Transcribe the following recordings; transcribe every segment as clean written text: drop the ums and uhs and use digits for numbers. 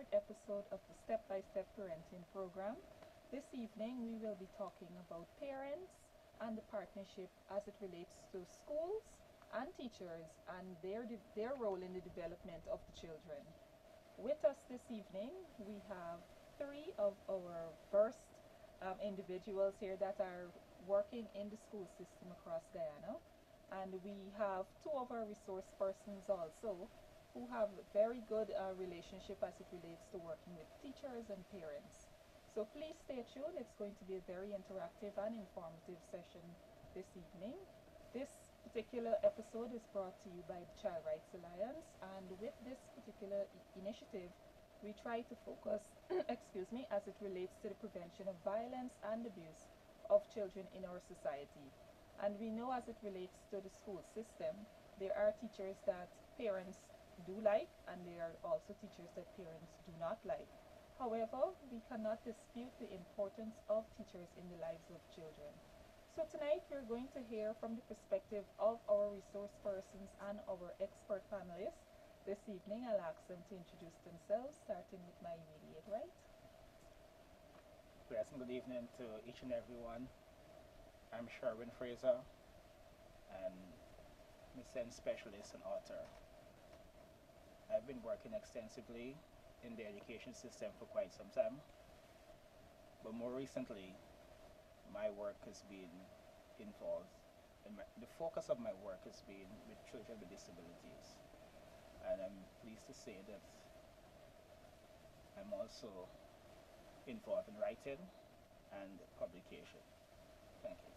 third episode of the Step by Step Parenting Program. This evening we will be talking about parents and the partnership as it relates to schools and teachers and their role in the development of the children. With us this evening, we have three of our first individuals here that are working in the school system across Guyana. And we have two of our resource persons also who have a very good relationship as it relates to working with teachers and parents. So please stay tuned. It's going to be a very interactive and informative session this evening. This particular episode is brought to you by the Child Rights Alliance, and with this particular initiative, we try to focus, excuse me, as it relates to the prevention of violence and abuse of children in our society. And we know as it relates to the school system, there are teachers that parents do like, and there are also teachers that parents do not like. However, we cannot dispute the importance of teachers in the lives of children. So tonight we're going to hear from the perspective of our resource persons and our expert panelists. This evening I'll ask them to introduce themselves, starting with my immediate right. Yes, and good evening to each and everyone. I'm Sherwin Fraser, and I'm a SEND specialist and author. I've been working extensively in the education system for quite some time, but more recently, my work has been involved, and the focus of my work has been with children with disabilities. And I'm pleased to say that I'm also involved in writing and publication. Thank you.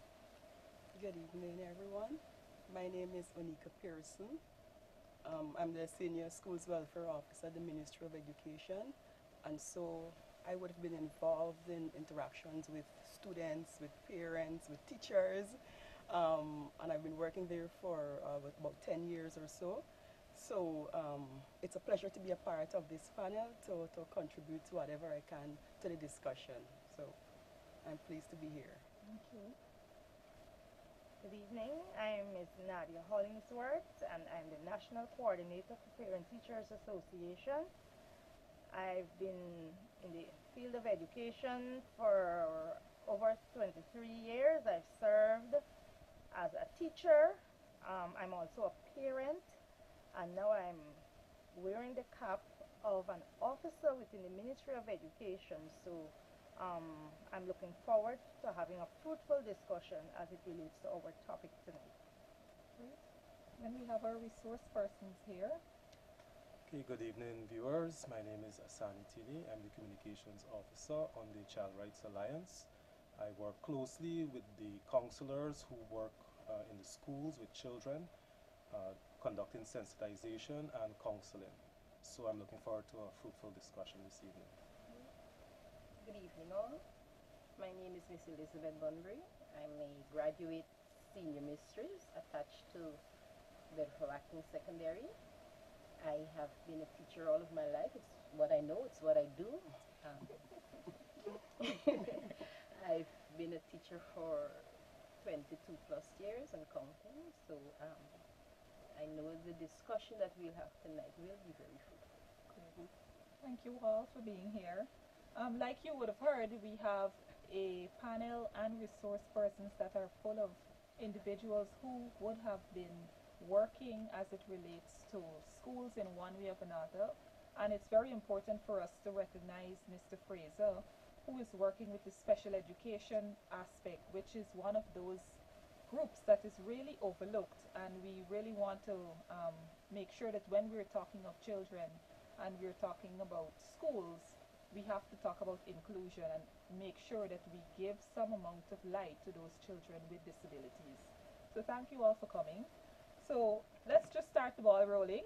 Good evening, everyone. My name is Onika Pearson. I'm the Senior Schools Welfare Officer at the Ministry of Education, and so I would have been involved in interactions with students, with parents, with teachers, and I've been working there for about 10 years or so. So it's a pleasure to be a part of this panel to contribute to whatever I can to the discussion. So I'm pleased to be here. Thank you. Good evening, I'm Ms. Nadia Hollingsworth, and I'm the National Coordinator for Parent Teachers Association. I've been in the field of education for over 23 years. I've served as a teacher. I'm also a parent, and now I'm wearing the cap of an officer within the Ministry of Education. So I'm looking forward to having a fruitful discussion as it relates to our topic tonight. Great. Then we have our resource persons here. Okay, good evening, viewers. My name is Asani Tili. I'm the Communications Officer on the Child Rights Alliance. I work closely with the counselors who work in the schools with children, conducting sensitization and counseling. So I'm looking forward to a fruitful discussion this evening. Good evening all. My name is Miss Elizabeth Bunbury. I'm a graduate senior mistress attached to Bedford Acton Secondary. I have been a teacher all of my life. It's what I know, it's what I do. I've been a teacher for 22 plus years and counting, so I know the discussion that we'll have tonight will be very fruitful. Thank you all for being here. Like you would have heard, we have a panel and resource persons that are full of individuals who would have been working as it relates to schools in one way or another. And it's very important for us to recognize Mr. Fraser, who is working with the special education aspect, which is one of those groups that is really overlooked. And we really want to make sure that when we're talking of children and we're talking about schools, we have to talk about inclusion and make sure that we give some amount of light to those children with disabilities. So thank you all for coming. So let's just start the ball rolling.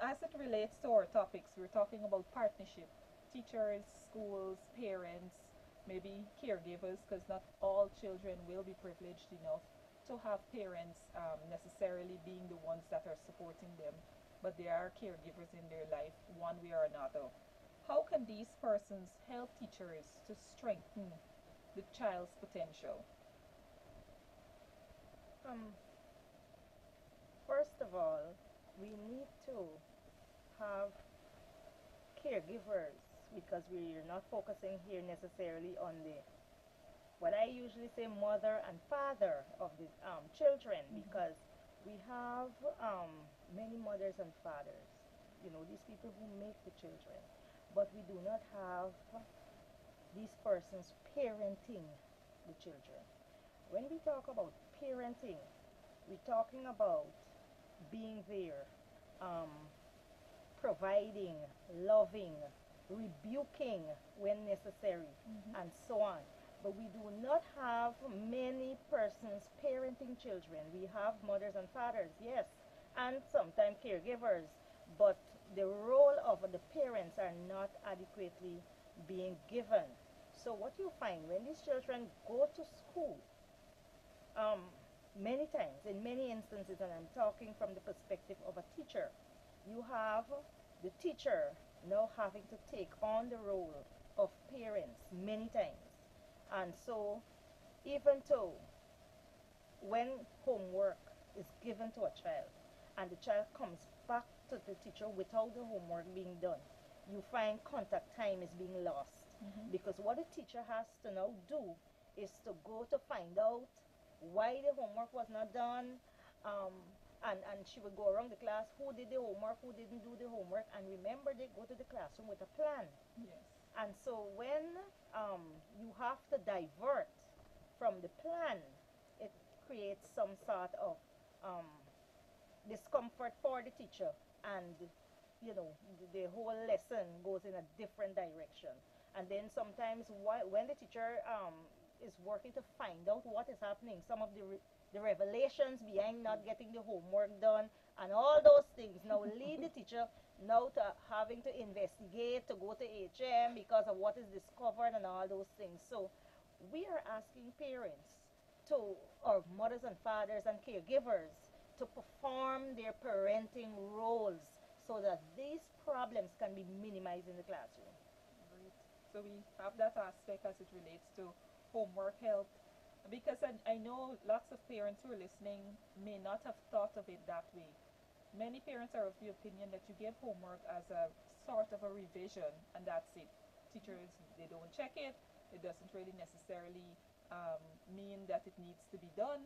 As it relates to our topics, we're talking about partnership. Teachers, schools, parents, maybe caregivers, because not all children will be privileged enough to have parents necessarily being the ones that are supporting them, but there are caregivers in their life one way or another. How can these persons help teachers to strengthen the child's potential? First of all, we need to have caregivers, because we're not focusing here necessarily on the what I usually say mother and father of the children, because we have many mothers and fathers, you know, these people who make the children, but we do not have these persons parenting the children. When we talk about parenting, we're talking about being there, um, providing, loving, rebuking when necessary, and so on. But we do not have many persons parenting children. We have mothers and fathers, yes, and sometimes caregivers, but the role of the parents are not adequately being given. So what you find when these children go to school, many times, in many instances, and I'm talking from the perspective of a teacher, you have the teacher now having to take on the role of parents many times. And so, even though when homework is given to a child and the child comes back to the teacher without the homework being done, you find contact time is being lost. Because what the teacher has to now do is to go to find out why the homework was not done, and she will go around the class, who did the homework, who didn't do the homework, and remember they go to the classroom with a plan. Yes. And so when you have to divert from the plan, it creates some sort of discomfort for the teacher, and you know the whole lesson goes in a different direction. And then sometimes when the teacher is working to find out what is happening, some of the revelations behind not getting the homework done and all those things now lead the teacher now to having to investigate, to go to HM because of what is discovered and all those things. So we are asking parents to, or mothers and fathers and caregivers, to perform their parenting roles so that these problems can be minimized in the classroom. Great. So we have that aspect as it relates to homework help. Because I know lots of parents who are listening may not have thought of it that way. Many parents are of the opinion that you give homework as a sort of a revision and that's it. Teachers, they don't check it. It doesn't really necessarily mean that it needs to be done.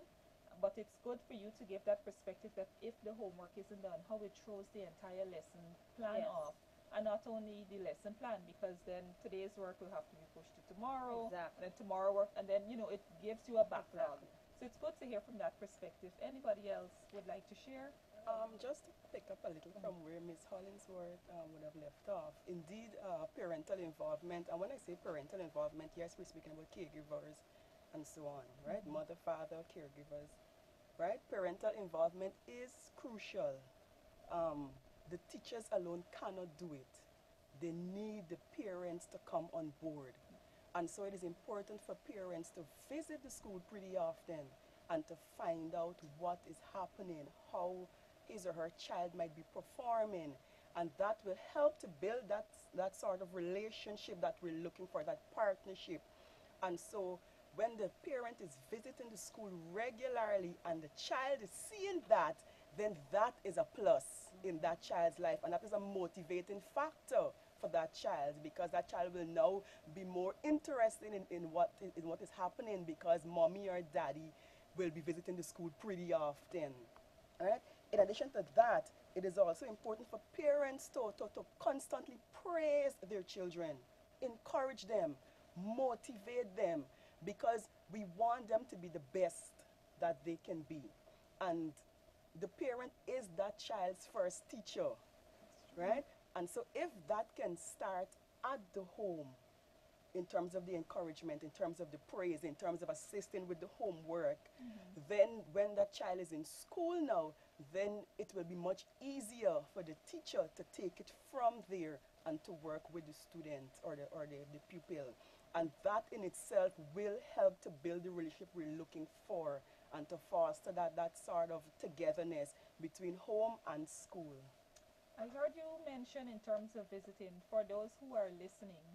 But it's good for you to give that perspective that if the homework isn't done, how it throws the entire lesson plan Yes. off. And not only the lesson plan, because then today's work will have to be pushed to tomorrow, Exactly. and then tomorrow work, and then, you know, it gives you a backlog. Exactly. So it's good to hear from that perspective. Anybody else would like to share? Just to pick up a little from where Ms. Hollingsworth would have left off. Indeed, parental involvement, and when I say parental involvement, yes, we're speaking about caregivers and so on, right? Mother, father, caregivers, right? Parental involvement is crucial. The teachers alone cannot do it. They need the parents to come on board. And so it is important for parents to visit the school pretty often and to find out what is happening, how his or her child might be performing. And that will help to build that sort of relationship that we're looking for, that partnership. And so when the parent is visiting the school regularly and the child is seeing that, then that is a plus in that child's life, and that is a motivating factor for that child, because that child will now be more interested in what is happening, because mommy or daddy will be visiting the school pretty often. Right? In addition to that, it is also important for parents to constantly praise their children, encourage them, motivate them, because we want them to be the best that they can be. And the parent is that child's first teacher, right? And so if that can start at the home, in terms of the encouragement, in terms of the praise, in terms of assisting with the homework, then when that child is in school now, then it will be much easier for the teacher to take it from there and to work with the student or the pupil. And that in itself will help to build the relationship we're looking for and to foster that sort of togetherness between home and school. I heard you mention in terms of visiting, for those who are listening,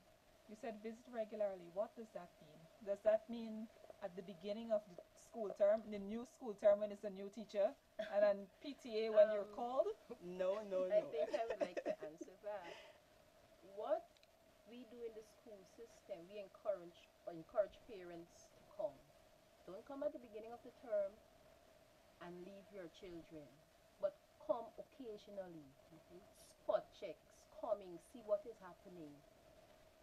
you said visit regularly. What does that mean? Does that mean at the beginning of the school term, the new school term when it's a new teacher, and then PTA when you're called? No. I think I would like to answer that. what we do in the school system, we encourage parents to come. Don't come at the beginning of the term and leave your children, but come occasionally. Spot checks, coming, see what is happening.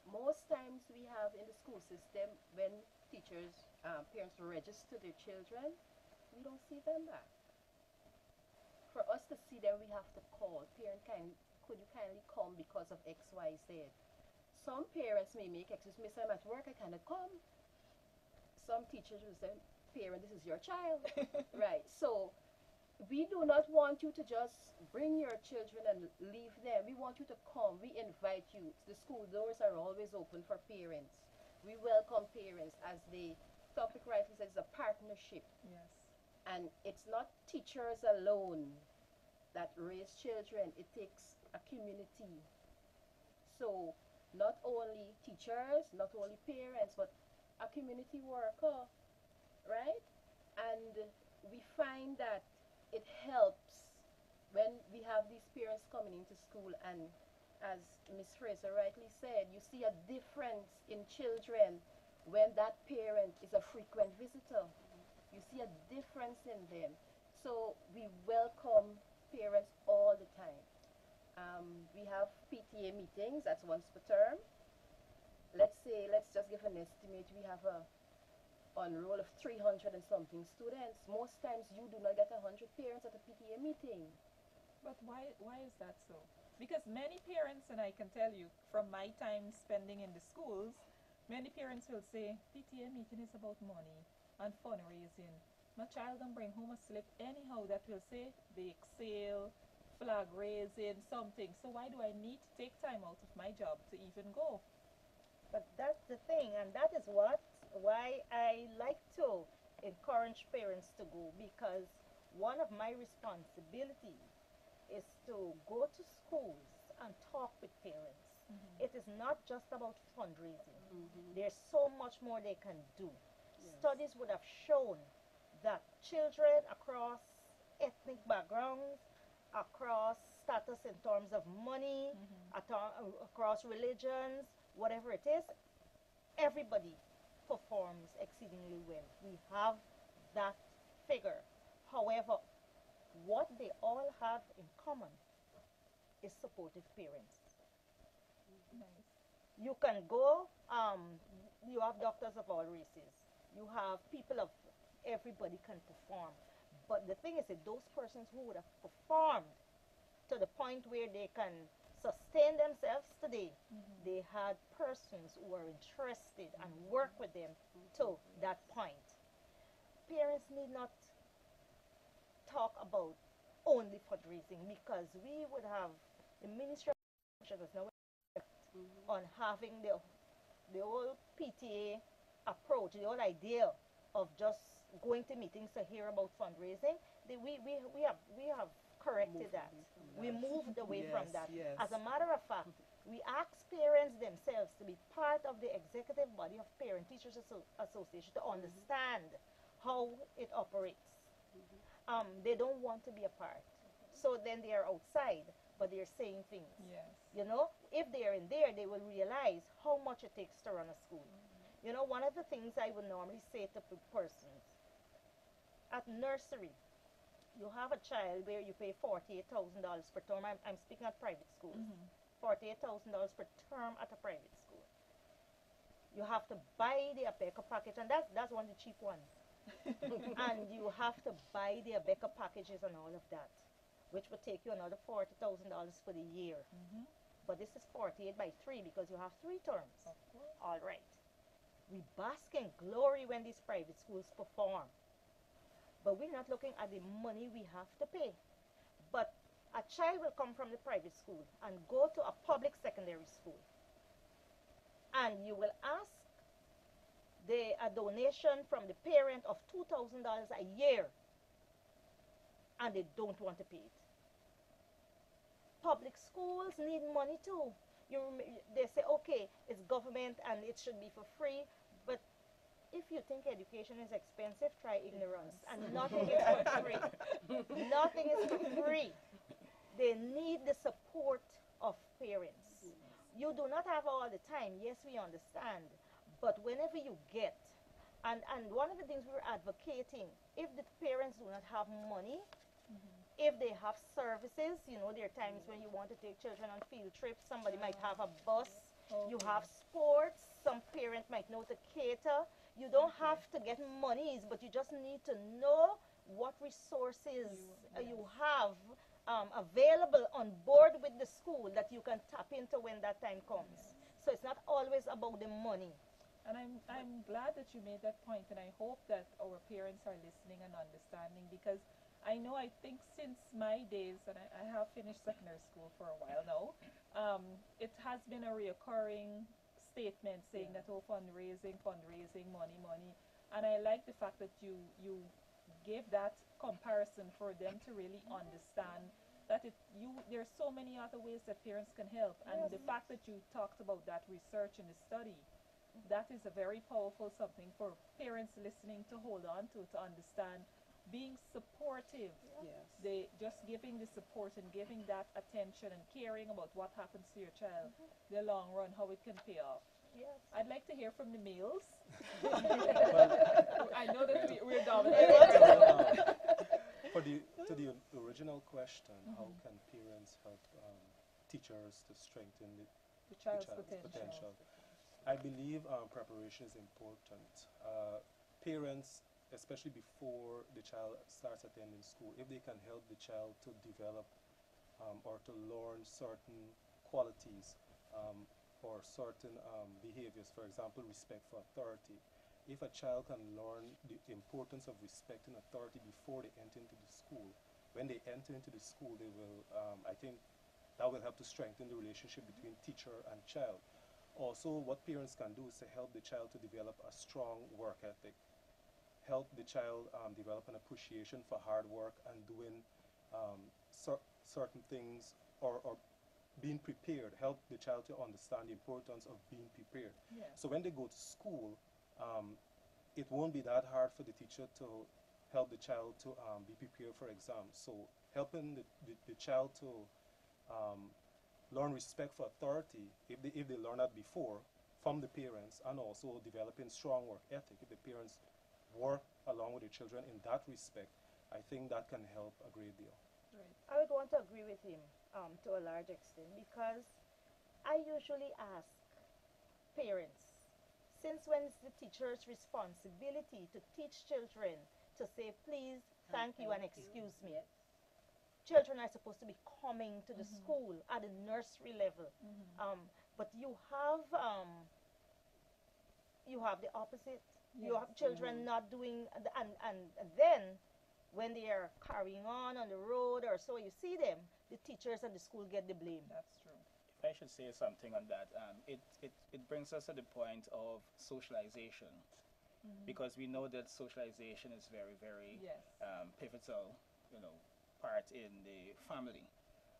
Most times we have in the school system, when parents register their children, we don't see them back. For us to see them, we have to call. Could you kindly come because of X, Y, Z? Some parents may make excuses. Miss, I'm at work, I cannot come. Some teachers will say, parent, this is your child. Right. So we do not want you to just bring your children and leave them. We want you to come. We invite you. The school doors are always open for parents. We welcome parents. As the topic rightly says, it's a partnership. Yes. And it's not teachers alone that raise children. It takes a community. So not only teachers, not only parents, but a community worker, right? And we find that it helps when we have these parents coming into school, and as Ms. Fraser rightly said, you see a difference in children when that parent is a frequent visitor. You see a difference in them. So we welcome parents all the time. We have PTA meetings, that's once per term. Let's just give an estimate, we have on roll of 300 and something students. Most times you do not get 100 parents at a PTA meeting. But why is that so? Because many parents, and I can tell you from my time spending in the schools, many parents will say PTA meeting is about money and fundraising. My child don't bring home a slip anyhow that will say bake sale, flag raising, something. So why do I need to take time out of my job to even go? But that's the thing, and that is why I like to encourage parents to go, because one of my responsibilities is to go to schools and talk with parents. It is not just about fundraising. There's so much more they can do. Studies would have shown that children across ethnic backgrounds, across status in terms of money, across religions, whatever it is, everybody performs exceedingly well. We have that figure. However, what they all have in common is supportive parents. Nice. You can go, you have doctors of all races. You have people of everybody can perform. But the thing is that those persons who would have performed to the point where they can sustain themselves today, they had persons who were interested and work with them to that point. Parents need not talk about only fundraising, because we would have the Ministry of Education is now on having the whole PTA approach, the whole idea of just going to meetings to hear about fundraising. We have corrected that. We moved away from that. Yes. As a matter of fact, we ask parents themselves to be part of the executive body of Parent Teachers Association to understand how it operates. They don't want to be a part. So then they are outside, but they're saying things. Yes. You know, if they're in there, they will realize how much it takes to run a school. You know, one of the things I would normally say to persons, at nursery, you have a child where you pay $48,000 per term. I'm speaking at private schools. $48,000 per term at a private school. You have to buy the Abeka package, and that's one of the cheap ones. And you have to buy the Abeka packages and all of that, which would take you another $40,000 for the year. But this is 48 by 3 because you have 3 terms. All right. We bask in glory when these private schools perform. But we're not looking at the money we have to pay. But a child will come from the private school and go to a public secondary school. And you will ask a donation from the parent of $2,000 a year. And they don't want to pay it. Public schools need money too. They say, okay, it's government and it should be for free. But if you think education is expensive, try ignorance. And nothing is for free. Nothing is for free. They need the support of parents. You do not have all the time. Yes, we understand. But whenever you get, and one of the things we're advocating, if the parents do not have money, if they have services, you know, there are times when you want to take children on field trips, somebody might have a bus, you Okay. have sports, some parent might know to cater. You don't have to get monies, but you just need to know what resources you have available on board with the school that you can tap into when that time comes. So it's not always about the money. And I'm glad that you made that point, and I hope that our parents are listening and understanding, because I know, I think since my days, and I have finished secondary school for a while now, it has been a reoccurring statement saying that, oh, fundraising, fundraising, money, money. And I like the fact that you gave that comparison for them to really understand that there's so many other ways that parents can help. And the fact that you talked about that research and the study, that is a very powerful something for parents listening to hold on to understand. Being supportive, Yes. they just giving the support and giving that attention and caring about what happens to your child, the long run, how it can pay off. Yes. I'd like to hear from the males. Well, I know that we're I dominated. want to- to the original question, how can parents help teachers to strengthen The child's child's potential. I believe preparation is important. Parents, especially before the child starts attending school, if they can help the child to develop or to learn certain qualities or certain behaviors, for example, respect for authority. If a child can learn the importance of respecting authority before they enter into the school, when they enter into the school, they will, I think, that will help to strengthen the relationship between teacher and child. Also, what parents can do is to help the child to develop a strong work ethic, help the child develop an appreciation for hard work and doing certain things, or being prepared, help the child to understand the importance of being prepared. Yes. So when they go to school, it won't be that hard for the teacher to help the child to be prepared for exams. So helping the child to learn respect for authority, if they learn that before from the parents, and also developing strong work ethic, if the parents work along with the children in that respect, I think that can help a great deal. Right. I would want to agree with him to a large extent, because I usually ask parents, since when is the teacher's responsibility to teach children to say please, thank you, and excuse me? Yes. Children are supposed to be coming to the school at the nursery level, but you have the opposite. You have children not doing, and then when they are carrying on the road or so, you see them, the teachers and the school get the blame. That's true. If I should say something on that, it brings us to the point of socialization, because we know that socialization is very, very Yes. pivotal, part in the family.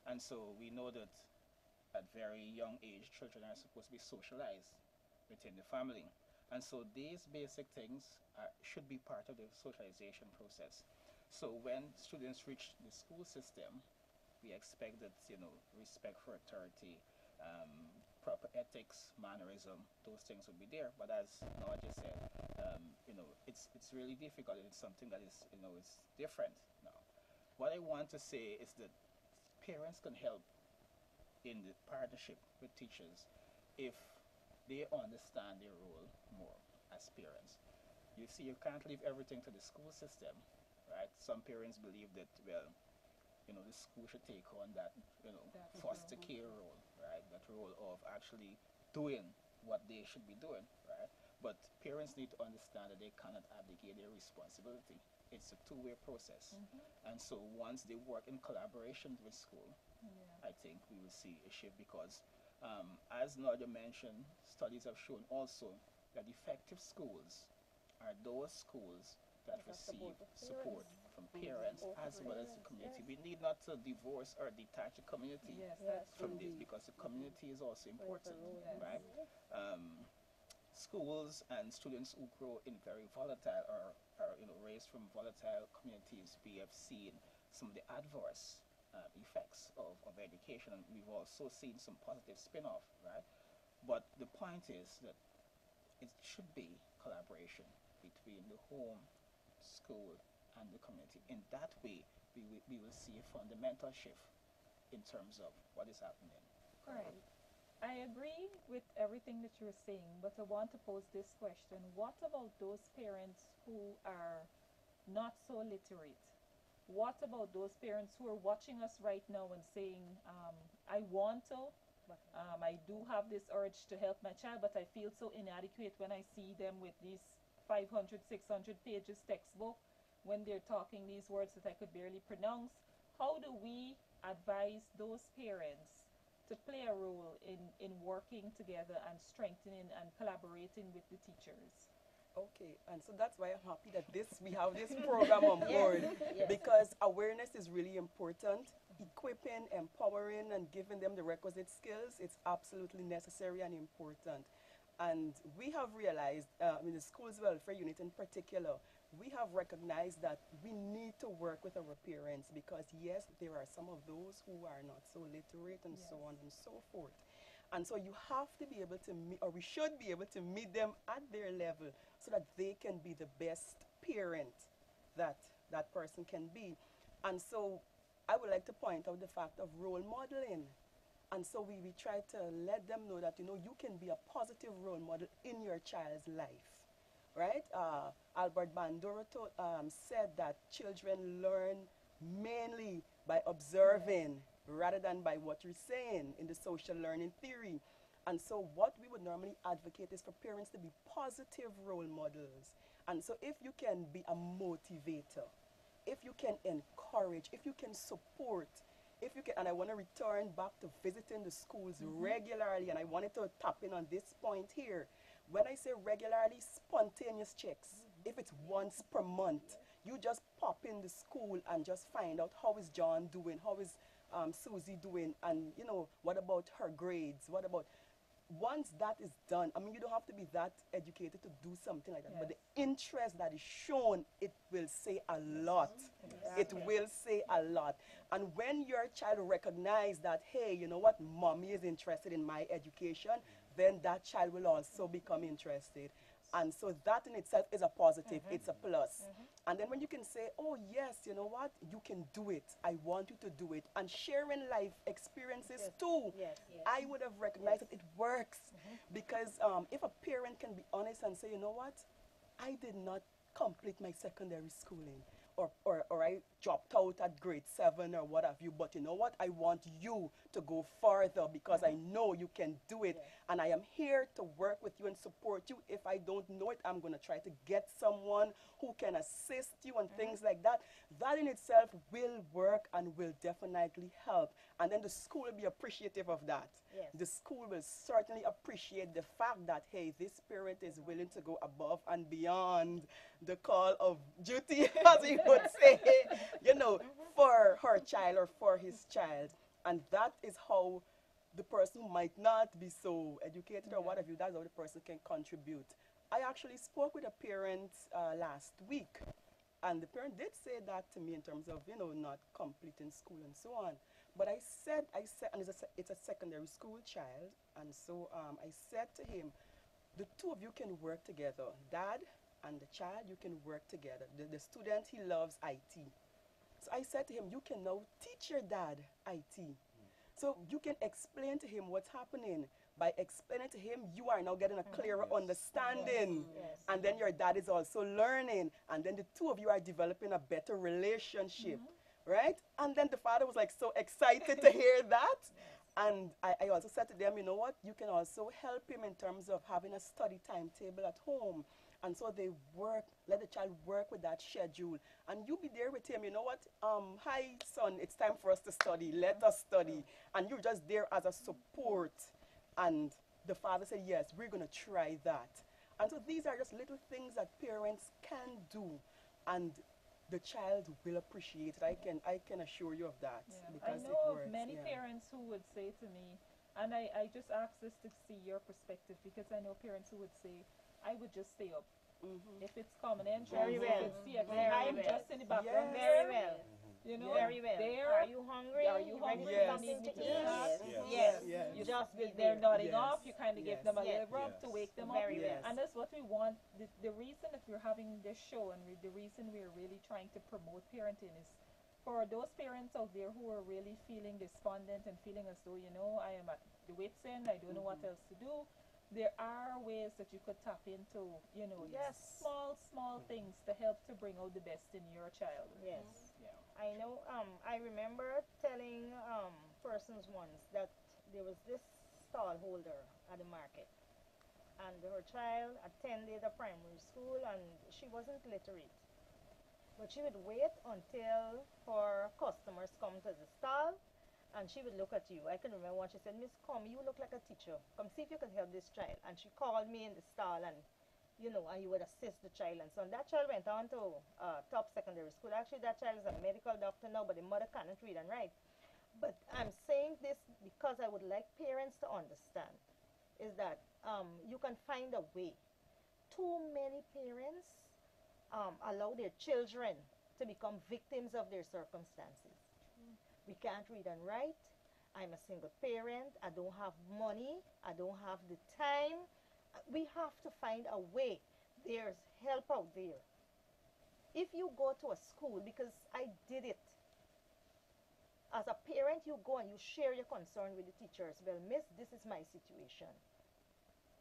And so we know that at very young age, children are supposed to be socialized within the family. And so these basic things should be part of the socialization process. So when students reach the school system, we expect that, respect for authority, proper ethics, mannerism, those things will be there. But as Nadia said, it's really difficult. It's something that is, is different now. What I want to say is that parents can help in the partnership with teachers if they understand their role more as parents. You see, you can't leave everything to the school system, right? Some parents believe that, well, the school should take on that, That foster role. care role, right? That role of actually doing what they should be doing, right? But parents need to understand that they cannot abdicate their responsibility. It's a two-way process. And so once they work in collaboration with school, Yeah. I think we will see a shift, because as Nadia mentioned, studies have shown also that effective schools are those schools that That receive support support from parents as well as the community. We need not to divorce or detach the community Yes, Yes. that's from true. this, because the community is also important, Yes. right? Schools and students who grow in very volatile or raised from volatile communities, we have seen some of the adverse effects of education, and we've also seen some positive spin-off, right? But the point is that it should be collaboration between the home, school, and the community. In that way, we will see a fundamental shift in terms of what is happening. Right. I agree with everything that you're saying, but I want to pose this question. What about those parents who are not so literate? What about those parents who are watching us right now and saying, I want to, I do have this urge to help my child, but I feel so inadequate when I see them with these 500, 600 pages textbook when they're talking these words that I could barely pronounce? How do we advise those parents to play a role in working together and strengthening and collaborating with the teachers? Okay, and so that's why I'm happy that we have this program on board, Yes. because awareness is really important. Equipping, empowering, and giving them the requisite skills, it's absolutely necessary and important. And we have realized, in the Schools Welfare Unit in particular, we have recognized that we need to work with our parents, because yes, there are some of those who are not so literate and so on and so forth. And so you have to be able to meet, or we should be able to meet them at their level so that they can be the best parent that that person can be. And so I would like to point out the fact of role modeling. And so we try to let them know that, you can be a positive role model in your child's life, right? Albert Bandura said that children learn mainly by observing rather than by what you're saying in the social learning theory. And so what we would normally advocate is for parents to be positive role models. And so if you can be a motivator, if you can encourage, if you can support, if you can, and I want to return back to visiting the schools regularly, and I wanted to tap in on this point here. When I say regularly, spontaneous checks. If it's once per month, you just pop in the school and just find out how is John doing, how is Susie doing, and what about her grades, what about, once that is done, I mean, you don't have to be that educated to do something like that, but the interest that is shown, it will say a lot. It will say a lot. And when your child recognizes that, hey, you know what, mommy is interested in my education, then that child will also become interested. And so that in itself is a positive, it's a plus. And then when you can say, oh yes, you know what, you can do it, I want you to do it, and sharing life experiences too, I would have recognized that it works. Because if a parent can be honest and say, you know what, I did not complete my secondary schooling, or I dropped out at grade 7 or what have you, but you know what, I want you to go further because I know you can do it, and I am here to work with you and support you. If I don't know it, I'm going to try to get someone who can assist you and things like that. That in itself will work and will definitely help, and then the school will be appreciative of that. The school will certainly appreciate the fact that, hey, this parent is willing to go above and beyond the call of duty, as he would say, for her child or for his child. And that is how the person who might not be so educated or whatever, that's how the person can contribute. I actually spoke with a parent last week, and the parent did say that to me in terms of, not completing school and so on. But I said, and it's a secondary school child, and so I said to him, the two of you can work together. Dad and the child, you can work together. The student, he loves IT. So I said to him, you can now teach your dad IT. So you can explain to him what's happening. By explaining to him, you are now getting a clearer understanding. And then your dad is also learning. And then the two of you are developing a better relationship. Right? And then the father was like so excited to hear that. And I also said to them, you know what, you can also help him in terms of having a study timetable at home. And so they work, let the child work with that schedule. And you be there with him, you know what, hi son, it's time for us to study, let us study. And you're just there as a support. And the father said, yes, we're going to try that. And so these are just little things that parents can do. And the child will appreciate it. I can assure you of that. Because I know it works. of many parents who would say to me, and I just ask this to see your perspective, because I know parents who would say, I would just stay up. If it's common entrance, Very well. if it's CX, I'm just in the background. Very well. You know, Very well. they're Are you hungry? Are you ready hungry? for Yes. something to Need eat? snack? Yes. Yes. Yes. You Just be they're there. nodding Yes. off, you kind of give Yes. them a Yes. little rub to Yes. wake them up. Very Yes. well. And that's what we want. The reason that we're having this show and the reason we're really trying to promote parenting is for those parents out there who are really feeling despondent and feeling as though, I am at the wit's end, I don't know what else to do. There are ways that you could tap into, Yes. small things to help to bring out the best in your child. Yes. Yeah. I know, I remember telling persons once that there was this stall holder at the market, and her child attended a primary school, and she wasn't literate. But she would wait until her customers come to the stall, and she would look at you. I can remember when she said, "Miss Come, you look like a teacher. Come see if you can help this child." And she called me in the stall, and and you would assist the child. And so that child went on to top secondary school. Actually, that child is a medical doctor now, but the mother cannot read and write. But I'm saying this because I would like parents to understand is that you can find a way. Too many parents allow their children to become victims of their circumstances. We can't read and write. I'm a single parent. I don't have money. I don't have the time. We have to find a way. There's help out there. If you go to a school, because I did it, as a parent, you go and you share your concern with the teachers. Well, miss, this is my situation.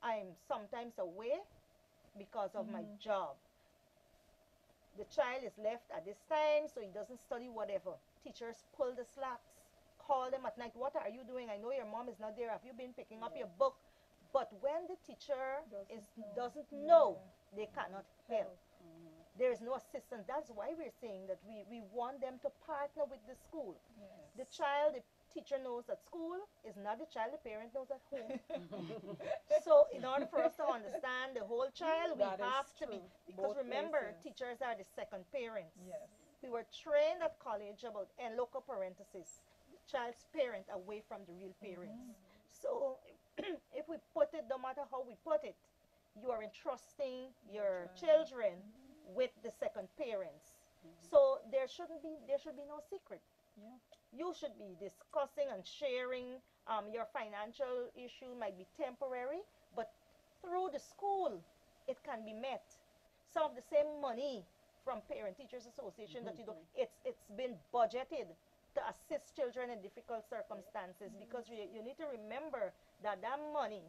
I'm sometimes away because of my job. The child is left at this time, so he doesn't study, whatever. Teachers pull the slacks, call them at night. What are you doing? I know your mom is not there. Have you been picking up your book? But when the teacher doesn't know, they cannot help. There is no assistance. That's why we're saying that we want them to partner with the school. The child, the teacher knows at school is not the child the parent knows at home. So in order for us to understand the whole child, we That is have to be, true. because Both remember, places. teachers are the second parents. Yes. We were trained at college about en loco parenthesis, the child's parent away from the real parents. So if we put it, no matter how we put it, you are entrusting your children with the second parents. So there should be no secret. Yeah. You should be discussing and sharing your financial issue might be temporary, but through the school it can be met. Some of the same money from Parent Teachers Association that you do, it's been budgeted to assist children in difficult circumstances, because you need to remember that that money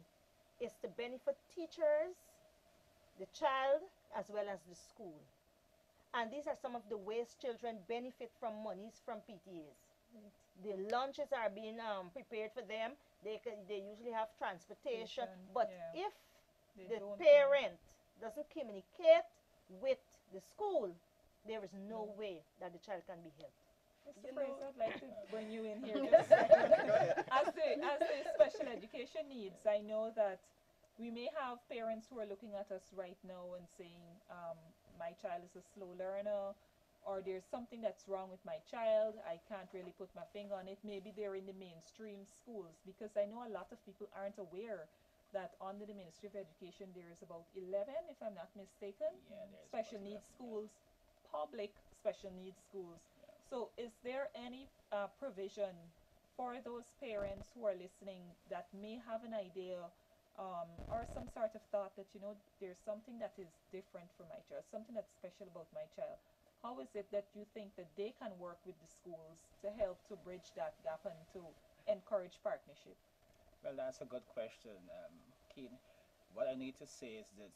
is to benefit teachers, the child, as well as the school. And these are some of the ways children benefit from monies from PTAs. The lunches are being prepared for them. They usually have transportation. But Yeah. if They the don't parent doesn't communicate with the school, there is no way that the child can be helped. Mr. You Fraser, know- I'd like to bring you in here just a second. As the special education needs, I know that we may have parents who are looking at us right now and saying, my child is a slow learner, or there's something that's wrong with my child, I can't really put my finger on it. Maybe they're in the mainstream schools, because I know a lot of people aren't aware that under the Ministry of Education there is about 11, if I'm not mistaken, Yeah, there's special about needs 11, yeah. schools, public special needs schools. So is there any provision for those parents who are listening that may have an idea or some sort of thought that, there's something that is different for my child, something that's special about my child? How is it that you think that they can work with the schools to help to bridge that gap and to encourage partnership? Well, that's a good question, Keen. What I need to say is that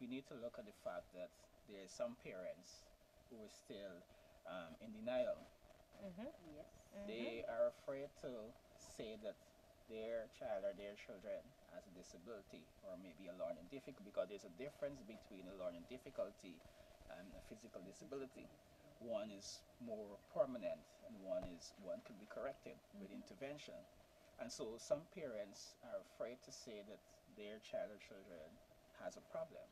we need to look at the fact that there are some parents who are still in denial. Yes. They are afraid to say that their child or their children has a disability or maybe a learning difficulty, because there's a difference between a learning difficulty and a physical disability. One is more permanent and one can be corrected with intervention. And so some parents are afraid to say that their child or children has a problem.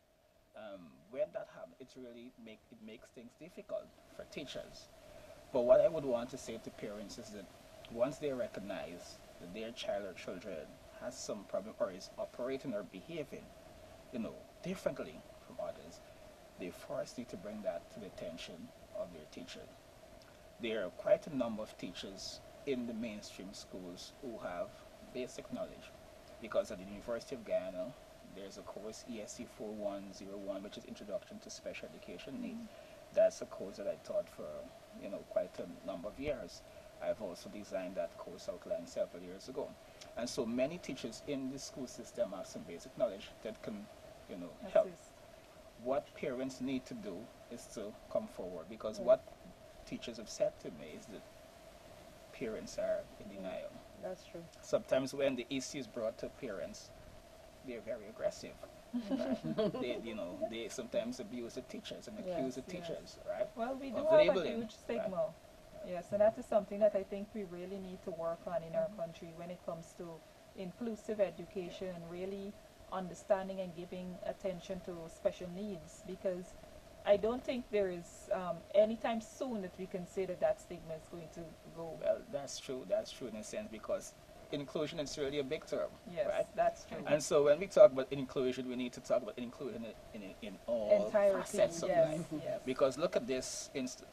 When that happens, it makes things difficult for teachers. But what I would want to say to parents is that once they recognize that their child or children has some problem or is operating or behaving, differently from others, they first need to bring that to the attention of their teacher. there are quite a number of teachers in the mainstream schools who have basic knowledge, because at the University of Guyana, there's a course ESC 4101, which is Introduction to Special Education Needs. That's a course that I taught for quite a number of years. I've also designed that course outline several years ago. And so many teachers in the school system have some basic knowledge that can help. Assist. What parents need to do is to come forward, because what teachers have said to me is that parents are in denial. That's true. Sometimes when the issue is brought to parents, they're very aggressive. Right? They sometimes abuse the teachers and accuse the teachers, right? Well, we do Of have a labeling, huge stigma. Yes, and that is something that I think we really need to work on in our country when it comes to inclusive education and really understanding and giving attention to special needs, because I don't think there is anytime soon that we can say that that stigma is going to go. Well, that's true in a sense, because inclusion is really a big term, Yes, right? that's true. And so when we talk about inclusion, we need to talk about inclusion in all Entirety, facets of yes, life. yes. Because look at this instance.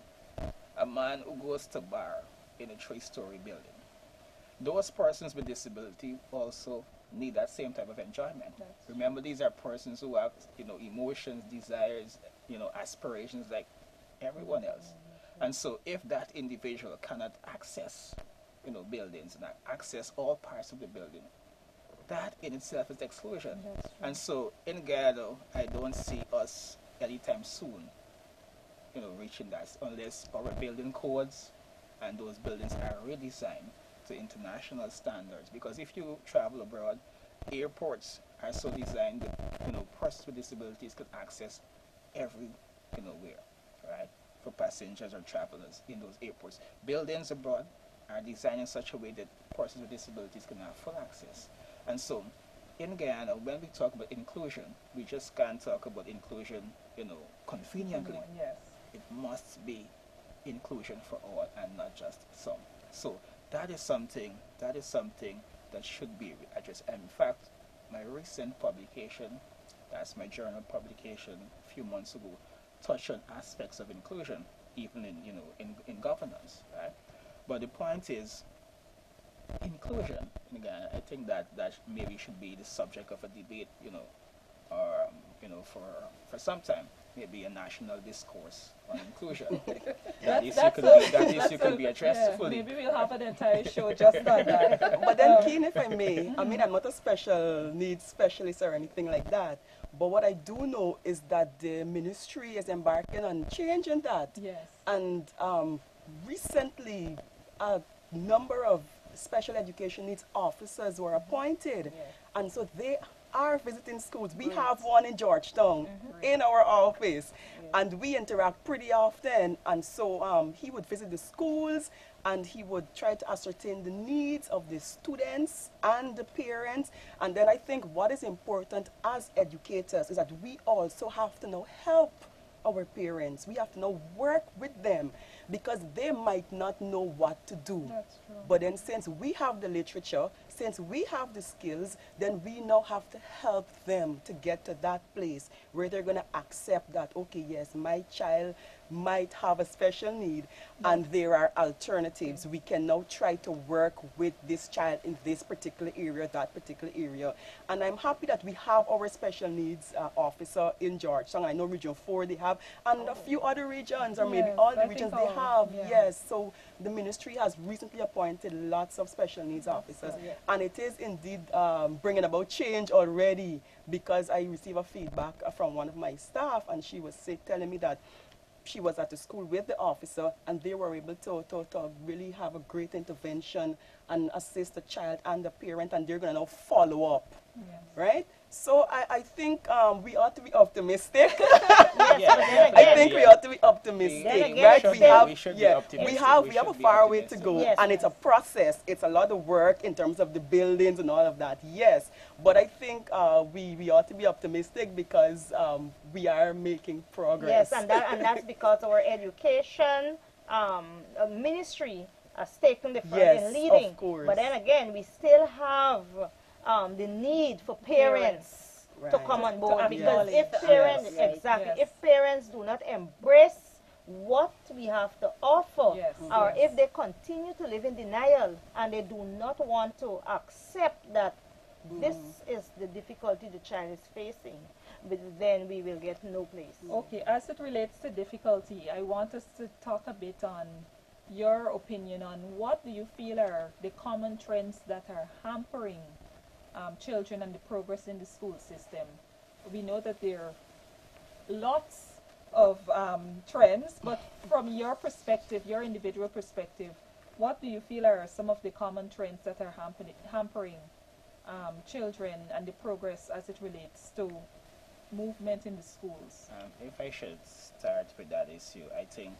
A man who goes to bar in a 3-story building. Those persons with disability also need that same type of enjoyment. That's Remember, these are persons who have, emotions, desires, aspirations like everyone else. And so if that individual cannot access, buildings and access all parts of the building, that in itself is exclusion. That's true. And so in Guyana, I don't see us anytime soon reaching that, unless our building codes and those buildings are redesigned to international standards. Because if you travel abroad, airports are so designed that persons with disabilities can access every where, right, for passengers or travelers in those airports. Buildings abroad are designed in such a way that persons with disabilities can have full access. And so in Guyana, when we talk about inclusion, we just can't talk about inclusion conveniently. Yes. It must be inclusion for all and not just some. So that is something that should be addressed. And in fact, my recent publication, that's my journal publication a few months ago, touched on aspects of inclusion, even in governance, right? But the point is, inclusion in Ghana, I think that maybe should be the subject of a debate, or for some time, maybe a national discourse on inclusion. that issue could be addressed fully. Maybe we'll have an entire show just on that. But then, Keen, if I may, I mean, I'm not a special needs specialist or anything like that. But what I do know is that the ministry is embarking on changing that. Yes. And recently, a number of special education needs officers were appointed. Yes. And so they are visiting schools. We have one in Georgetown in our office, and we interact pretty often. And so he would visit the schools, and he would try to ascertain the needs of the students and the parents. And then I think what is important as educators is that we also have to now help our parents. We have to now work with them, because they might not know what to do. That's true. But then since we have the literature, since we have the skills, then we now have to help them to get to that place where they're going to accept that, okay, yes, my child might have a special need, and there are alternatives. We can now try to work with this child in this particular area, that particular area. And I'm happy that we have our special needs officer in Georgetown. I know Region 4 they have, and a few other regions, or maybe Yes, all the I think regions they all, have. yeah. Yes, so the ministry has recently appointed lots of special needs officers. Yeah. And it is indeed bringing about change already, because I received a feedback from one of my staff, and she was telling me that she was at the school with the officer, and they were able to really have a great intervention and assist the child and the parent, and they're going to now follow up, Yes. right? So I think we ought to be optimistic. Yeah, I think we ought to be optimistic, Then again, right? we should be optimistic. We have a should be far way to optimistic. go, Yes, and it's a process. It's a lot of work in terms of the buildings and all of that. Yes, but I think we ought to be optimistic, because we are making progress. Yes, and that's because our education ministry has taken the front Yes, in leading. of course. But then again, we still have the need for parents to Right. come on board, To because if acknowledge. parents Yes. exactly Yes. if parents do not embrace what we have to offer, Yes, or yes. if they continue to live in denial and they do not want to accept that this is the difficulty the child is facing, but then we will get no place. Okay, as it relates to difficulty, I want us to talk a bit on your opinion on what do you feel are the common trends that are hampering children and the progress in the school system. We know that there are lots of trends, but from your perspective, your individual perspective, what do you feel are some of the common trends that are hampering children and the progress as it relates to movement in the schools? If I should start with that issue, I think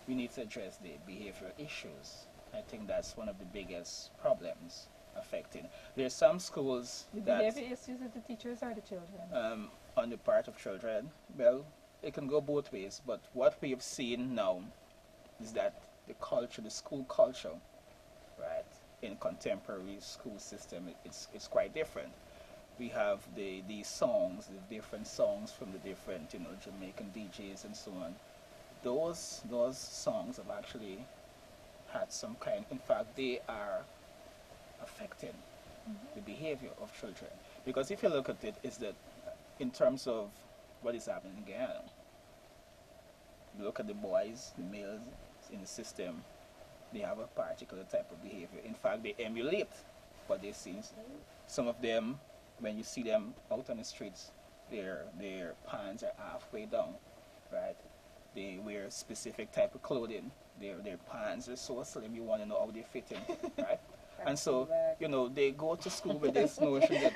we need to address the behavioral issues. I think that's one of the biggest problems affecting. There are some schools The that behavior issues of the teachers or the children? on the part of children, well, it can go both ways, but what we have seen now is that the culture, the school culture, right, in contemporary school system, it's quite different. We have the songs, the different songs from the different, Jamaican DJs and so on. Those songs have actually had some kind, in fact, they are affecting the behavior of children. Because if you look at it, is that in terms of what is happening in Guyana, you look at the boys, the males in the system, they have a particular type of behavior. In fact, they emulate what they see. Some of them, when you see them out on the streets, their pants are halfway down, right? They wear specific type of clothing. Their pants are so slim, you want to know how they fit in, right? And so, they go to school with this notion that,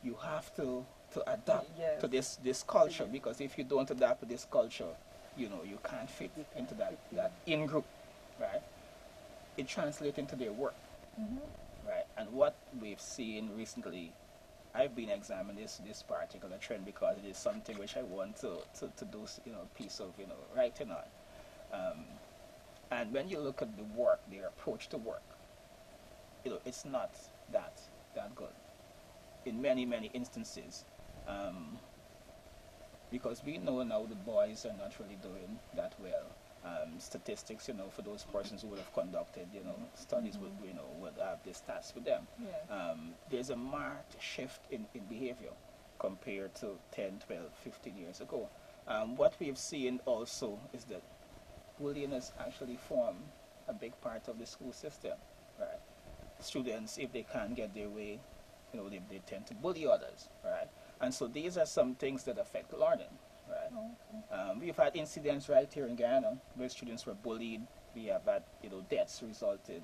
you have to adapt Yes. to this culture, because if you don't adapt to this culture, you can't fit into that in-group, right? It translates into their work, right? And what we've seen recently, I've been examining this particular trend because it is something which I want to do, a piece of, writing on. And when you look at the work, their approach to work, it's not that good in many, many instances. Because we know now the boys are not really doing that well. Statistics, for those persons who would have conducted, studies would have the stats with them. Yes. There's a marked shift in behavior compared to 10, 12, 15 years ago. What we've seen also is that bullying has actually formed a big part of the school system, right? Students, if they can't get their way, they tend to bully others, right? And so these are some things that affect learning, right? Oh, okay. We've had incidents right here in Guyana where students were bullied. We have had, deaths resulting,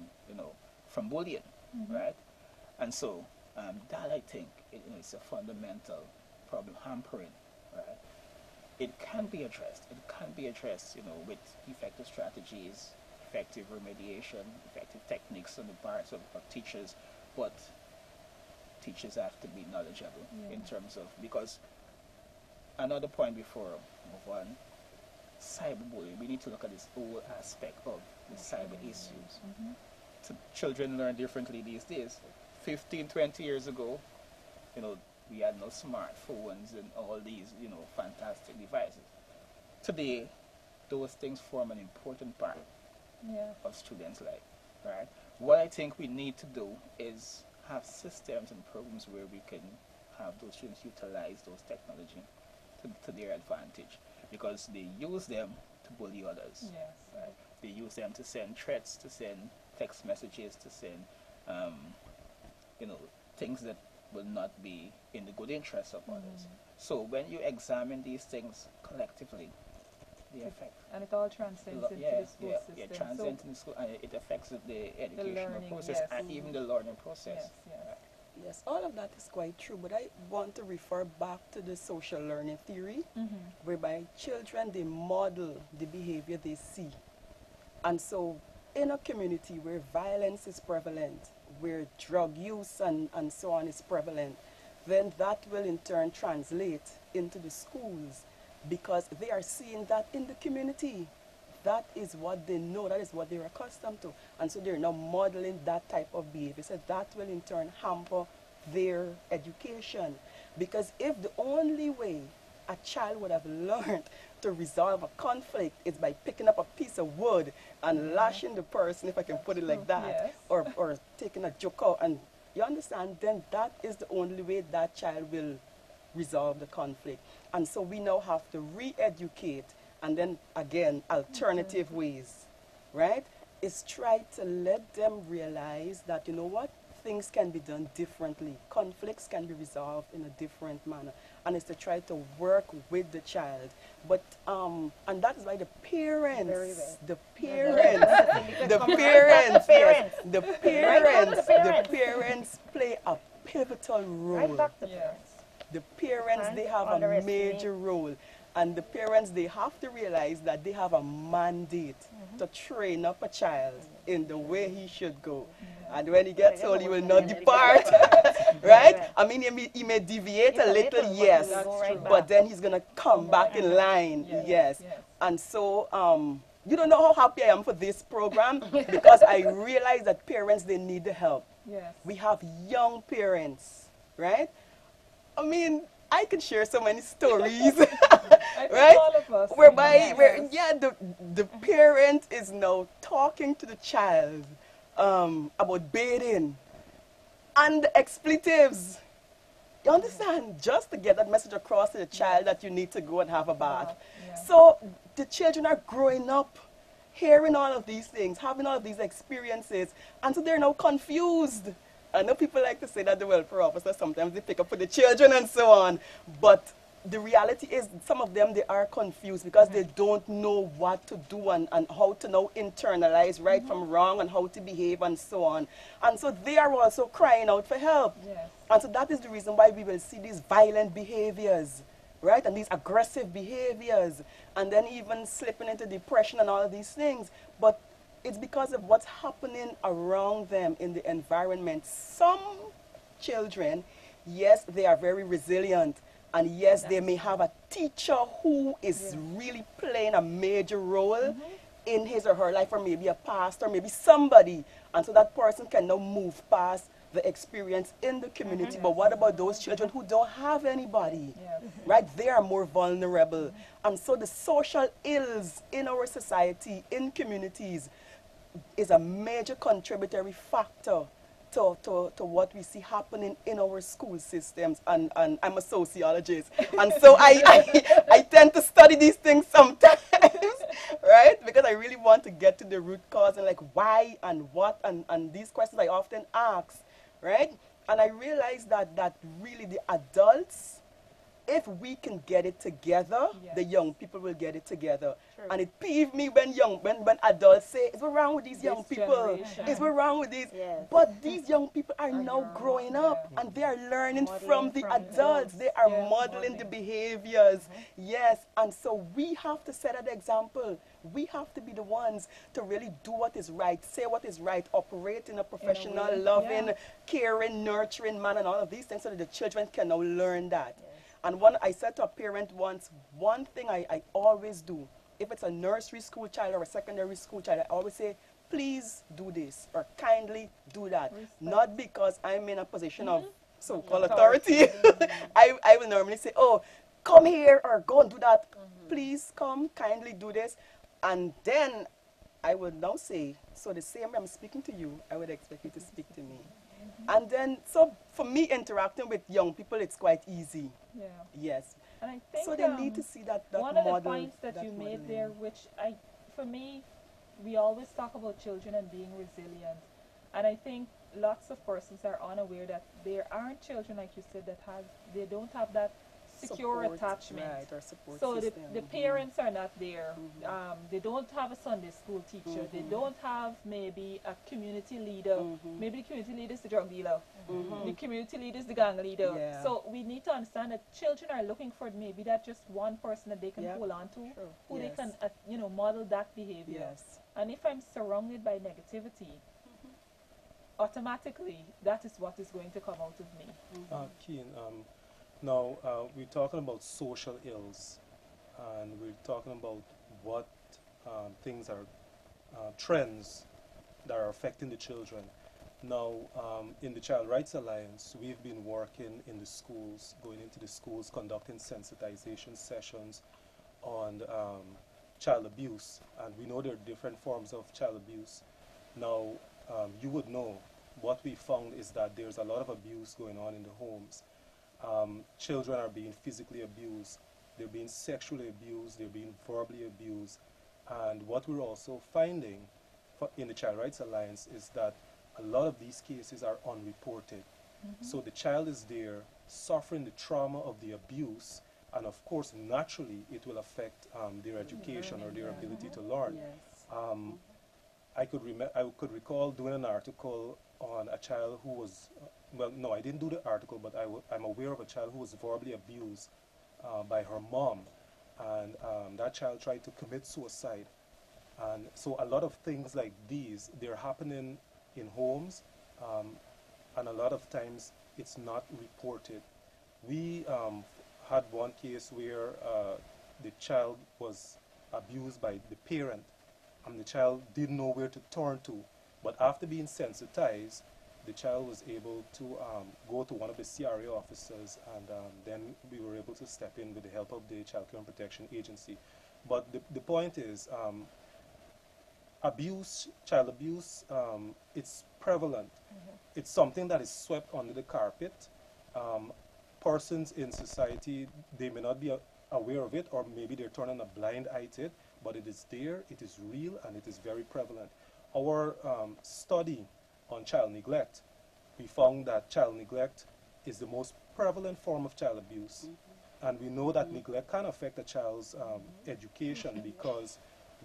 from bullying, right? And so that, I think, is a fundamental problem hampering, right? It can be addressed. It can be addressed, with effective strategies, effective remediation, effective techniques on the parts of teachers, but teachers have to be knowledgeable in terms of, because another point before I move on, cyberbullying, we need to look at this whole aspect of the cyber issues. So children learn differently these days. 15, 20 years ago, we had no smartphones and all these, fantastic devices. Today, those things form an important part of students' life, right? What I think we need to do is have systems and programs where we can have those students utilize those technology to their advantage, because they use them to bully others. Yes. Right? They use them to send threats, to send text messages, to send, things that will not be in the good interest of others. So when you examine these things collectively, they affect. And it all transcends into the school system. Yeah, transcends into the school, and it affects the educational learning, process yes. and even the learning process. Yes, yes. Right. Yes, all of that is quite true, but I want to refer back to the social learning theory, whereby children, they model the behavior they see. And so in a community where violence is prevalent, where drug use and so on is prevalent, then that will in turn translate into the schools, because they are seeing that in the community. That is what they know, that is what they're accustomed to. And so they're now modeling that type of behavior. So that will in turn hamper their education. Because if the only way a child would have learned to resolve a conflict is by picking up a piece of wood and lashing the person, if I can put it like that, Yes. or taking a joke out. And you understand, then that is the only way that child will resolve the conflict. And so we now have to re-educate, and then again, alternative ways, right? Is try to let them realize that, you know what, things can be done differently. Conflicts can be resolved in a different manner. And it's to try to work with the child. But, and that is why the parents, Very well. the parents, the Come parents, back to the yes, parents. the Right back to parents, the the parents. parents play a pivotal role. Right back to Yes. parents. The parents, Can't they have a underestimate. major role. And the parents, they have to realize that they have a mandate to train up a child in the way he should go. And when he gets old, he will not depart, right? I mean, he may deviate a little, but yes, he will go right but back. then he's going to come back in line, Yes, yes. yes. And so, you don't know how happy I am for this program because I realize that parents, they need the help. Yes. We have young parents, right? I mean, I could share so many stories, I think right? all of us. Whereby, Yes. the parent is now talking to the child about bathing and the expletives. You understand? Just to get that message across to the child that you need to go and have a bath. Yeah. So the children are growing up, hearing all of these things, having all of these experiences, and so they're now confused. I know people like to say that the welfare officer, sometimes they pick up for the children and so on, but the reality is some of them, they are confused because they don't know what to do and how to now internalize right from wrong and how to behave and so on. And so they are also crying out for help. Yes. And so that is the reason why we will see these violent behaviors, right? And these aggressive behaviors, and then even slipping into depression and all of these things. But it's because of what's happening around them in the environment. Some children, yes, they are very resilient. And yes, they may have a teacher who is really playing a major role in his or her life, or maybe a pastor, maybe somebody. And so that person can now move past the experience in the community. But what about those children who don't have anybody? Yes. Right? They are more vulnerable. And so the social ills in our society, in communities, is a major contributory factor to what we see happening in our school systems. And I'm a sociologist. And so I tend to study these things sometimes, right? Because I really want to get to the root cause and like why and what and these questions I often ask, right? And I realize that really the adults, if we can get it together, Yes. the young people will get it together. True. And it peeved me when adults say, "Is what wrong with these young This people? generation. Is what wrong with these?" Yes. But these young people are now young, growing up yeah. and they are learning Modeling from the from adults. adults. They are Yeah, modeling the modeling. behaviors. Yes. And so we have to set an example. We have to be the ones to really do what is right, say what is right, operate in a professional, way, loving, yeah. caring, nurturing manner and all of these things so that the children can now learn that. Yes. And I said to a parent once, one thing I always do, if it's a nursery school child or a secondary school child, I always say, please do this or kindly do that. Respect. Not because I'm in a position of so-called Authority. authority. I will normally say, oh, come here or go and do that. Please come, kindly do this. And then I would now say, so the same way I'm speaking to you, I would expect you to speak to me. And then, so for me, interacting with young people, it's quite easy. Yeah. Yes. And I think So they need to see that one model. of the points that you made there, which for me, we always talk about children and being resilient. And I think lots of persons are unaware that there aren't children, like you said, they don't have that secure Support, attachment. right, or support So the system. parents are not there. They don't have a Sunday school teacher. They don't have maybe a community leader. Maybe the community leader is the drug dealer. The community leader is the gang leader. Yeah. So we need to understand that children are looking for maybe that just one person that they can Yep. hold on to, who Yes. they can model that behavior. Yes. And if I'm surrounded by negativity, automatically that is what is going to come out of me. Keen, now we're talking about social ills, and we're talking about what things are trends that are affecting the children. Now, in the Child Rights Alliance, we've been working in the schools, going into the schools, conducting sensitization sessions on child abuse. And we know there are different forms of child abuse. Now, you would know what we found is that there's a lot of abuse going on in the homes. Children are being physically abused, they're being sexually abused, they're being verbally abused. And what we're also finding in the Child Rights Alliance is that a lot of these cases are unreported. So the child is there suffering the trauma of the abuse, and of course, naturally, it will affect their education or their ability to learn. Yes. I could recall doing an article on a child who was, well, no, I didn't do the article, but I'm aware of a child who was verbally abused by her mom, and that child tried to commit suicide. And so a lot of things like these, they're happening in homes, and a lot of times it's not reported. We had one case where the child was abused by the parent, and the child didn't know where to turn to. But after being sensitized, the child was able to go to one of the CRA officers, and then we were able to step in with the help of the Child Care and Protection Agency. But the point is, abuse, child abuse, it's prevalent. It's something that is swept under the carpet. Persons in society, they may not be aware of it, or maybe they're turning a blind eye to it, but it is there, it is real, and it is very prevalent. Our study on child neglect, we found that child neglect is the most prevalent form of child abuse. And we know that neglect can affect a child's education, because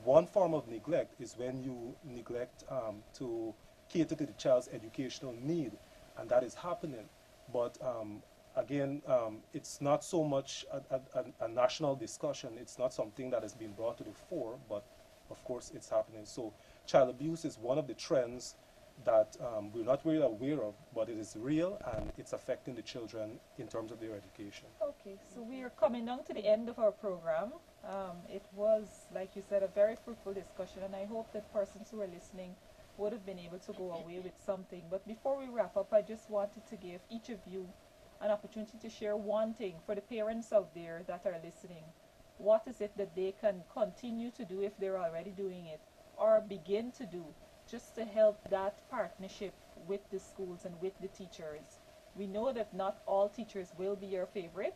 one form of neglect is when you neglect to cater to the child's educational need, and that is happening. But again, it's not so much a national discussion. It's not something that has been brought to the fore, but of course it's happening. So child abuse is one of the trends that we're not really aware of, but it is real, and it's affecting the children in terms of their education. Okay, so we are coming down to the end of our program. It was, like you said, a very fruitful discussion, and I hope that persons who are listening would have been able to go away with something. But before we wrap up, I just wanted to give each of you an opportunity to share one thing for the parents out there that are listening. What is it that they can continue to do if they're already doing it, or begin to do, just to help that partnership with the schools and with the teachers? We know that not all teachers will be your favorite,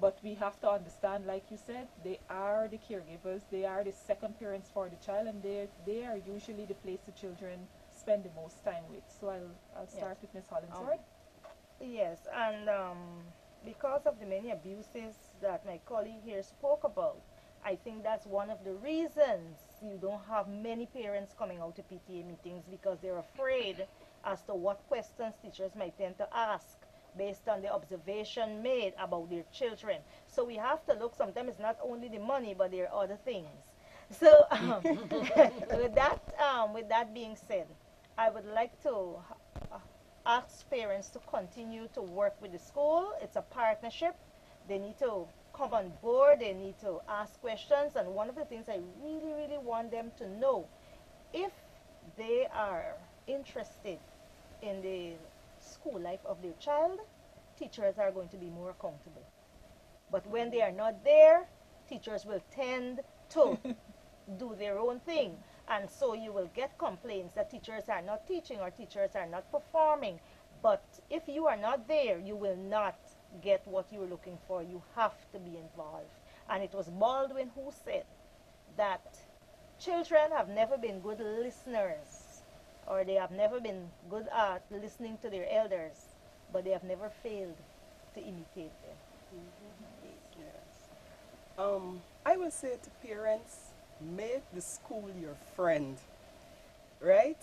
but we have to understand, like you said, they are the caregivers, they are the second parents for the child, and they are usually the place the children spend the most time with. So I'll start with Ms. Hollingsworth. Yes, and because of the many abuses that my colleague here spoke about, I think that's one of the reasons you don't have many parents coming out to PTA meetings, because they're afraid as to what questions teachers might tend to ask based on the observation made about their children. So we have to look, sometimes it's not only the money, but there are other things. So with that being said, I would like to ask parents to continue to work with the school. It's a partnership. They need to come on board, they need to ask questions, and one of the things I really, really want them to know, if they are interested in the school life of their child, teachers are going to be more accountable. But when they are not there, teachers will tend to do their own thing. And so you will get complaints that teachers are not teaching or teachers are not performing. But if you are not there, you will not get what you're looking for. You have to be involved. And it was Baldwin who said that children have never been good listeners, or they have never been good at listening to their elders, but they have never failed to imitate them. Yes. I would say to parents, make the school your friend, right?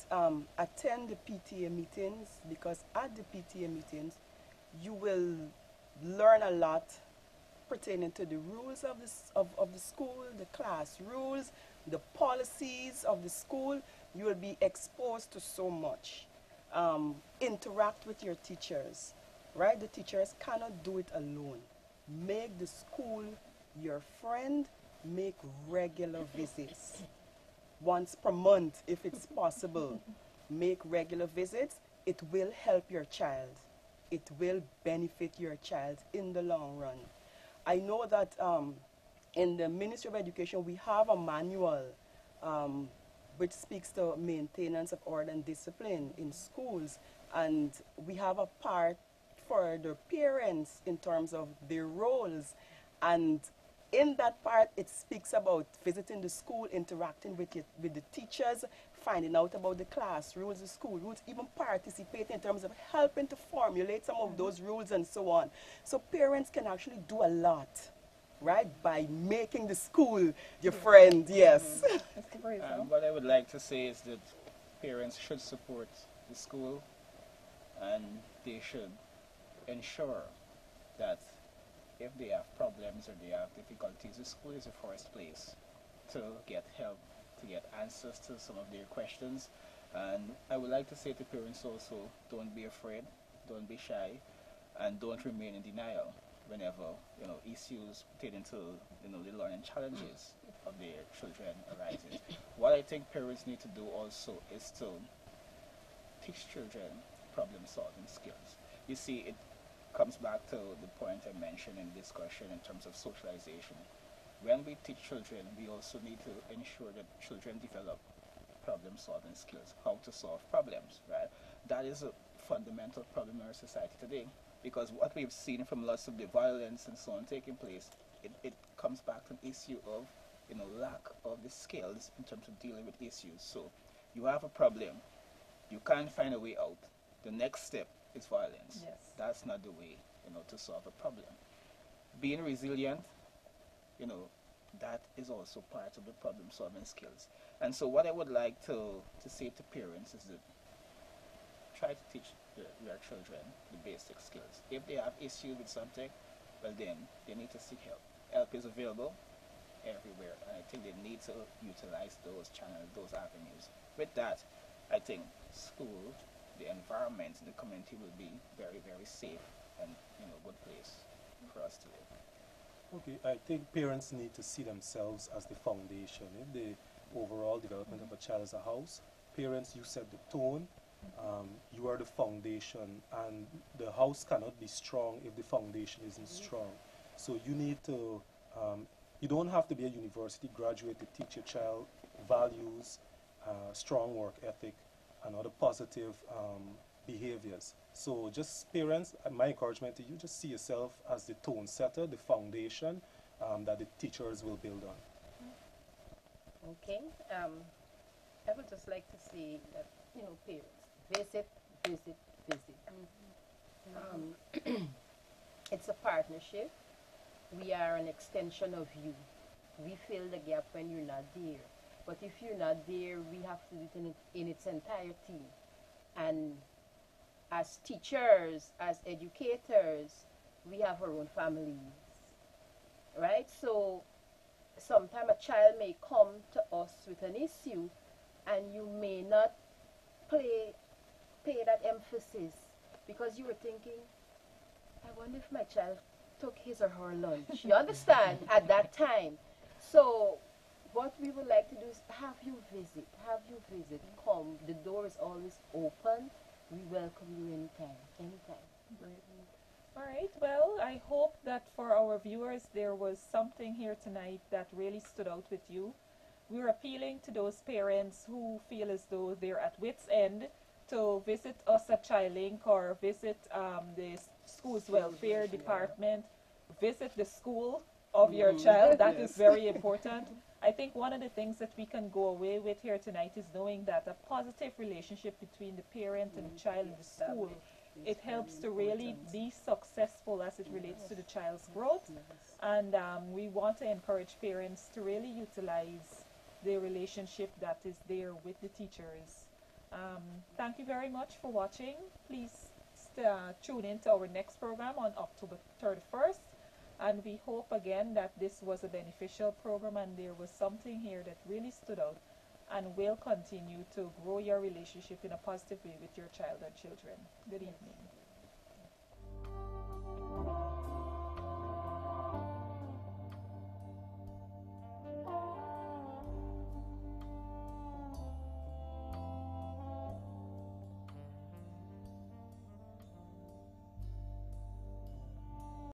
Attend the PTA meetings, because at the PTA meetings, you will learn a lot pertaining to the rules of the school, the class rules, the policies of the school. You will be exposed to so much. Interact with your teachers, right? The teachers cannot do it alone. Make the school your friend. Make regular visits. Once per month, if it's possible. Make regular visits. it will help your child. It will benefit your child in the long run. I know that in the Ministry of Education, we have a manual which speaks to maintenance of order and discipline in schools. And we have a part for the parents in terms of their roles. And in that part, it speaks about visiting the school, interacting with the teachers, finding out about the class rules, the school rules, even participating in terms of helping to formulate some of those rules and so on. So parents can actually do a lot, right, by making the school your friend, yes. Mr. Fraser? What I would like to say is that parents should support the school, and they should ensure that if they have problems or they have difficulties, the school is the first place to get help, to get answers to some of their questions. And I would like to say to parents also, don't be afraid, don't be shy, and don't remain in denial whenever issues pertaining to the learning challenges of their children arises. What I think parents need to do also is to teach children problem-solving skills. You see, it comes back to the point I mentioned in the discussion in terms of socialization. When we teach children, we also need to ensure that children develop problem-solving skills, how to solve problems, right? That is a fundamental problem in our society today, because what we've seen from lots of the violence and so on taking place, it comes back to an issue of lack of the skills in terms of dealing with issues. So you have a problem, you can't find a way out. The next step is violence. Yes. That's not the way to solve a problem. Being resilient, that is also part of the problem-solving skills. And so what I would like to say to parents is that try to teach their children the basic skills. If they have issues with something, well then they need to seek help. Help is available everywhere, and I think they need to utilize those channels, those avenues. With that, I think school, the environment, the community will be very, very safe and good place for us to live. Okay, I think parents need to see themselves as the foundation in the overall development of a child as a house. Parents, you set the tone. You are the foundation, and the house cannot be strong if the foundation isn't strong. So you need to, you don't have to be a university graduate to teach your child values, strong work ethic, and other positive behaviors. So just parents, my encouragement to you, just see yourself as the tone setter, the foundation that the teachers will build on. Okay. I would just like to say that, parents, visit. It's a partnership. We are an extension of you. We fill the gap when you're not there. But if you're not there, we have to do it in its entirety. And as teachers, as educators, we have our own families, right? So sometimes a child may come to us with an issue, and you may not pay that emphasis because you were thinking, I wonder if my child took his or her lunch. You understand? At that time. So what we would like to do is have you visit, come. The door is always open. We welcome you anytime. All right, well, I hope that for our viewers there was something here tonight that really stood out with you. We're appealing to those parents who feel as though they're at wit's end to visit us at ChildLink or visit the school's welfare department, visit the school of your child. That is very important. I think one of the things that we can go away with here tonight is knowing that a positive relationship between the parent and the child in the school, it helps to really be successful as it relates to the child's growth. And we want to encourage parents to really utilize the relationship that is there with the teachers. Thank you very much for watching. Please tune in to our next program on October 31st. And we hope again that this was a beneficial program and there was something here that really stood out and will continue to grow your relationship in a positive way with your child or children. Good evening.